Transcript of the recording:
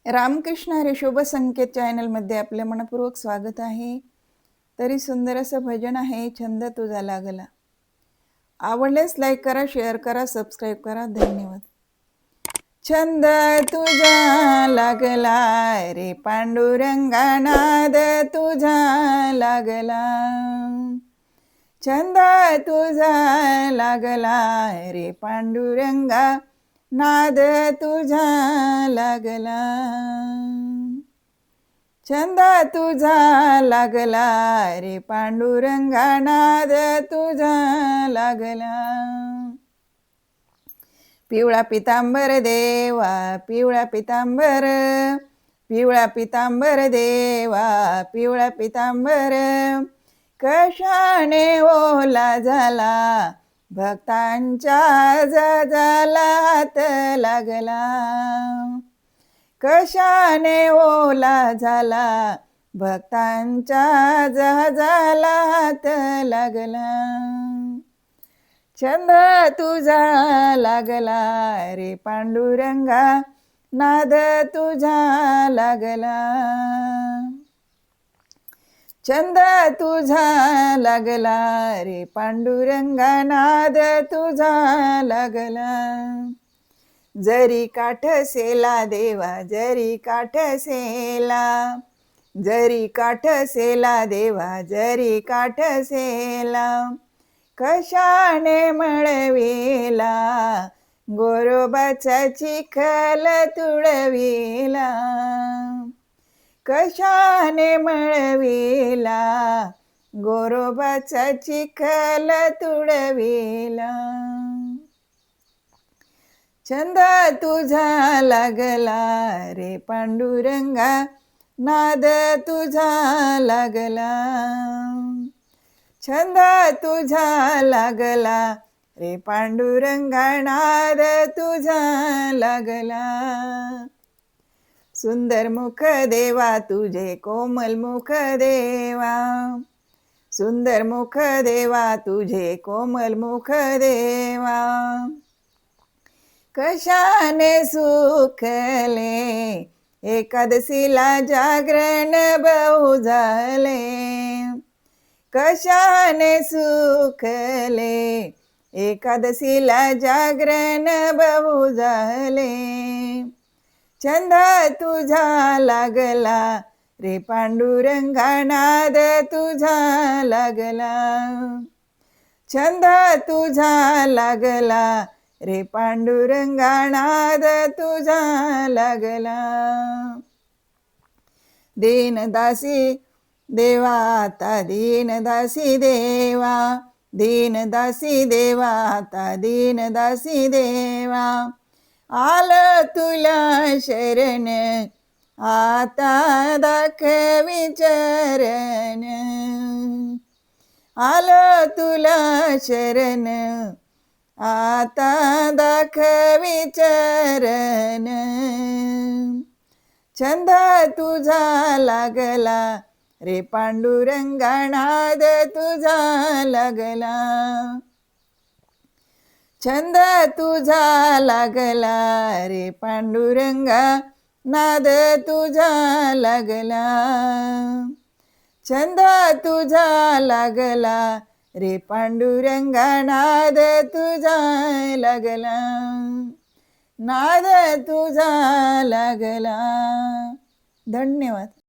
रामकृष्ण हरी शुभ संकेत चॅनलमध्ये आपले मनपूर्वक स्वागत आहे. तरी सुंदर असं भजन आहे, छंद तुझा लागला. आवडल्यास लाईक करा, शेअर करा, सबस्क्राईब करा. धन्यवाद. छंद तुझा लागला रे पांडुरंगा, नाद तुझा लागला. छंद तुझा लागला रे पांडुरंगा, नाद तुझा लागला. छंद तुझा लागला रे पांडुरंगा, नाद तुझा लागला. पिवळा पितांबर देवा, पिवळा पितांबर, पिवळा पितांबर देवा, पिवळा पितांबर. कशाने ओला झाला भक्तांच्या जजाला हात लागला. कशाने ओला झाला भक्तांच्या जजाला हात लागला. छंद तुझा लागला रे पांडुरंगा, नाद तुझा लागला. छंद तुझा लागला रे पांडुरंगा, नाद तुझा लागला. जरी काठ सेला देवा, जरी काठ सेला, जरी काठ सेला देवा, जरी काठ सेला. कशाने मळविला गोरोबाचा चिखल तुडविला. कशाने मळविला गोरोबाचा चिखल तुडविला. छंद तुझा लागला रे पांडुरंगा, नाद तुझा लागला. छंद तुझा लागला रे पांडुरंगा, नाद तुझा लागला. सुंदर मुख देवा तुझे, कोमल मुख देवा, सुंदर मुख देवा तुझे, कोमल मुख देवा. कशाने सुखले एकादशीला जागरण बहु झाले. कशाने सुखले एकादशीला जागरण बहु झाले. छंद तुझा लागला रे पांडुरंगा, नाद तुझा लागला. छंद तुझा लागला रे पांडुरंगा, नाद तुझा लागला. दीनदासी देवा आता, दीनदासी देवा, दीनदासी देवा आता, दीनदासी देवा. आलं तुला शरण आता दाखवी चरण. आलं तुला शरण आता दाखवी चरण. छंद तुझा लागला रे पांडुरंगा, नाद तुझा लागला. छंद तुझा लागला रे पांडुरंगा, नाद तुझा लागला. छंद तुझा लागला रे पांडुरंगा, नाद तुझा लागला. नाद तुझा लागला. धन्यवाद.